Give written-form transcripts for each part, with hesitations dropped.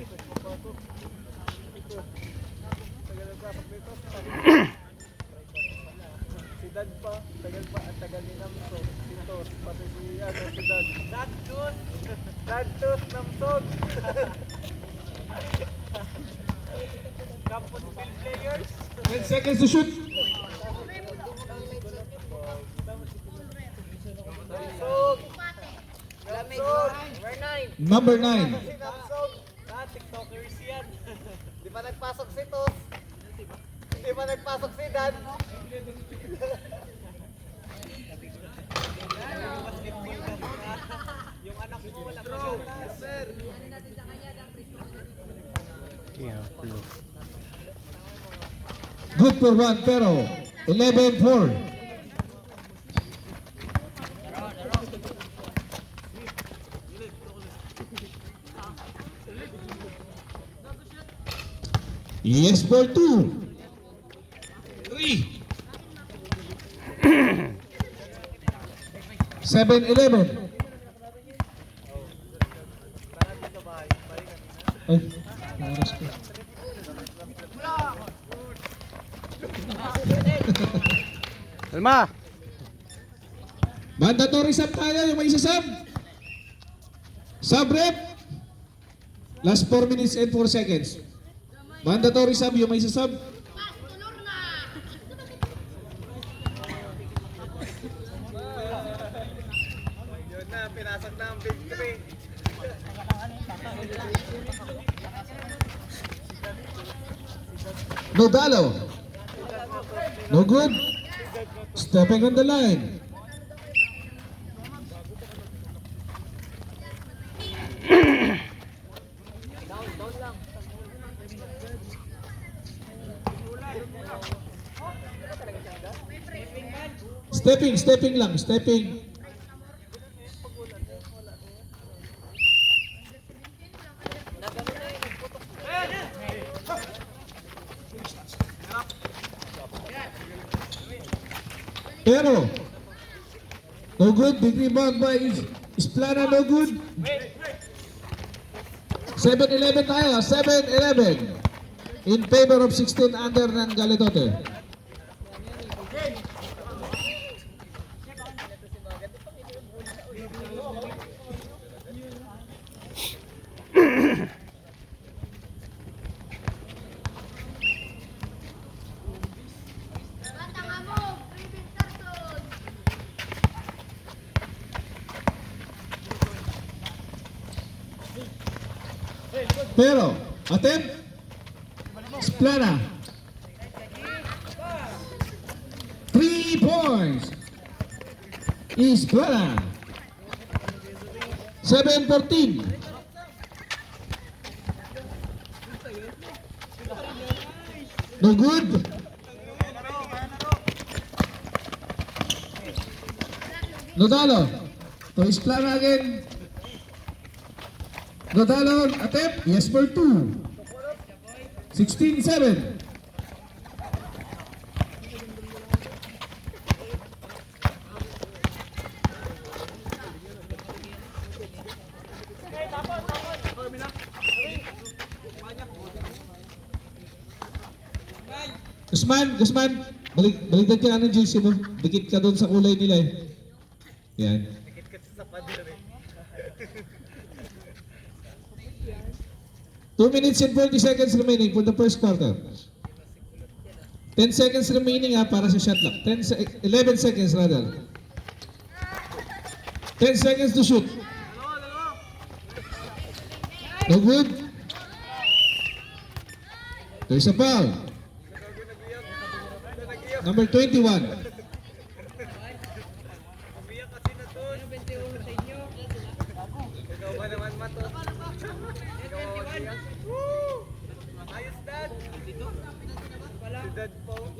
Si Dad pa, tagal pa, at tagal ni Namsog. Sintos, pati si Dad. Dadtos Namsog. Campus field players. 10 seconds to shoot. Namsog. Number 9. Si Namsog. TikTokers yan. Di pa nagpasok si Tos. Di pa nagpasok si Dad. Yung anak mo wala pa sir. Good for one, pero 11-4. Yes for 2. 3. 7-11. Ay, oras ko. Alma! Mandatory sub tayo, yung may isa-sub. Sub rep. Last 4 minutes and 4 seconds. Mandatory sub, yung may isa-sub. Yun na, pinasok na ang big 3. No dalo. No good. Stepping on the line. Stepping lang, stepping. Pero, no good, big rebound by Isplana, no good. 7-11 tayo, 7-11. In favor of 16 under ng Galitote. Pero, attempt. Isplana. 3 points. Isplana. 7-14. No good. Nodalo. To Isplana again. Nodalo attempt. Yes for 2. 16-7. Guzman, baligtad ka ng jersey mo. Dikit ka doon sa kulay nila eh. Yan. Dikit ka sa pader eh. 2 minutes and 40 seconds remaining for the first quarter. 10 seconds remaining para sa shot clock. 11 seconds rather. 10 seconds to shoot. No good. There's a foul. Number 21. Umiyak kasi na doon. Ikaw ba naman mato? Ikaw ba umiyak? Woo! Ayos Dad! Si Dad po.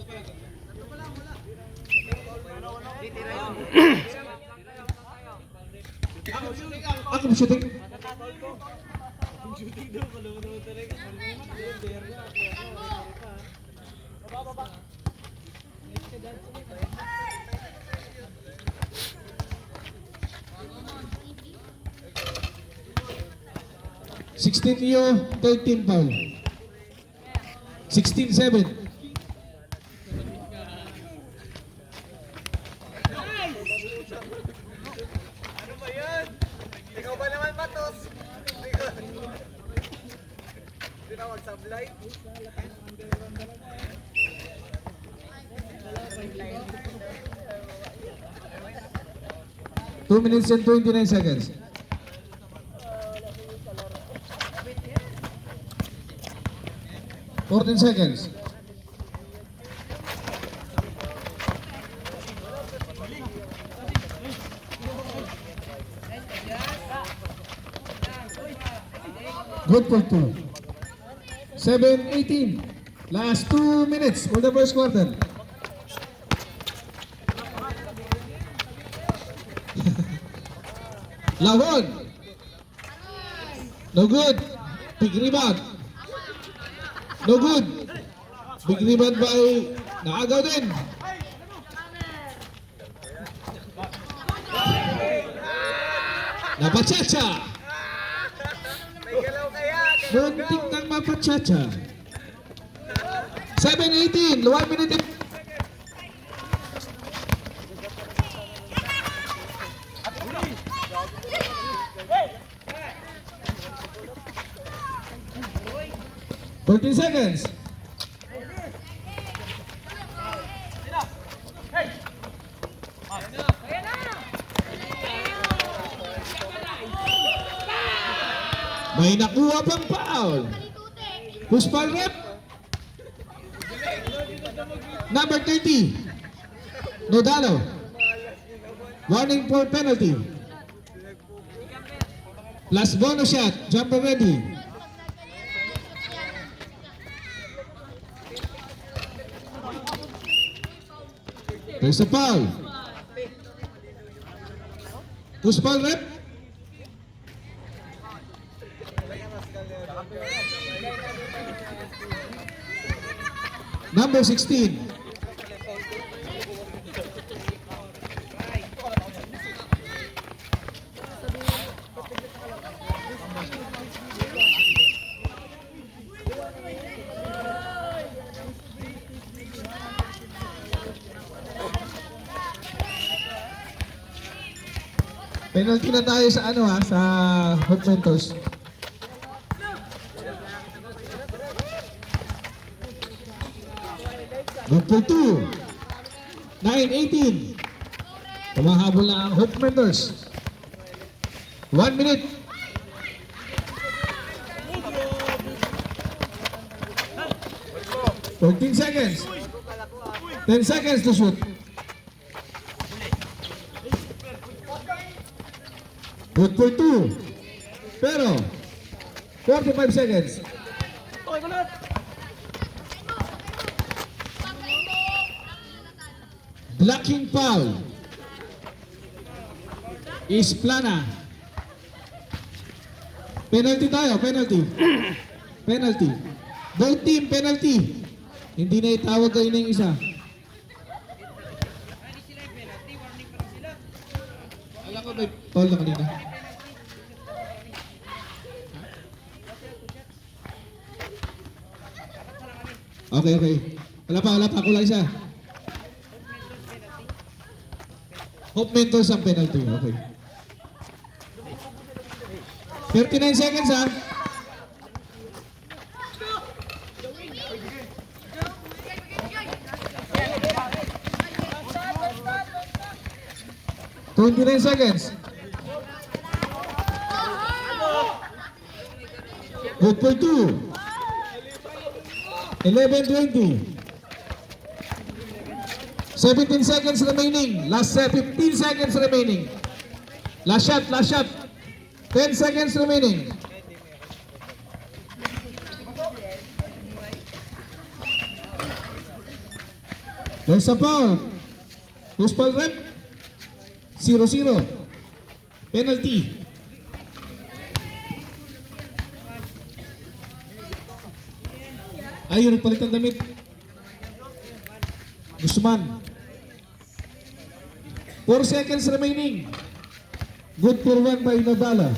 Ako mo shooting? 16 Neo, 13 foul. 16-7. Ano ba yan? Ikaw ba naman, Matos? Hindi na magsablay. 2 minutes and 29 seconds. Fourteen seconds. Good for 2. 7-18. Last 2 minutes for the first quarter. Lawon. No good. Big rebound. No good. Big rebound by Naagaw din. Napachacha. May galaw kaya. Muntik ng mapachacha. 7-18. 1 minute and... Fourteen seconds. May nakuha pang foul. Who's foul rep? Number 30. Nodalo. Warning for penalty. Plus bonus shot. Jumper ready. There's a foul. Who's foul rep? Number 16. Penalty na tayo sa ano ha, sa Hot Mentos. Good for 2. 9-18. Tumahabol na ang Hot Mentos. 1 minute. $14 seconds. 10 seconds to shoot. Good for 2. Pero 45 seconds. Blocking foul. Is Plana. Penalty tayo, penalty. Penalty. Both team penalty. Hindi na itawag kayo ng isa. Alam ko may foul na kanina. Okay, okay. Wala pa. Kulang isa. Hope Mentos ang penalty. Okay. 39 seconds ha. $29 seconds. Good for 2. 11-20. 17 seconds remaining. Last 15 seconds remaining. Last shot. 10 seconds remaining. There's a foul. Who's foul rep? 0-0. Penalty. Ayun, nagpalit ang damit. Guzman. 4 seconds remaining. Good for 1 by Nadala.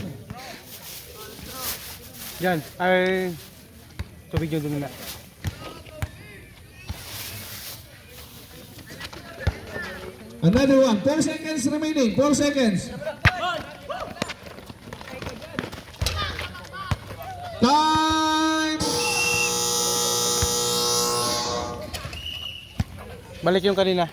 Yan. Ay, tubig yung dumi na. Another one. 4 seconds remaining. 4 seconds. Time! Balik yung kanina.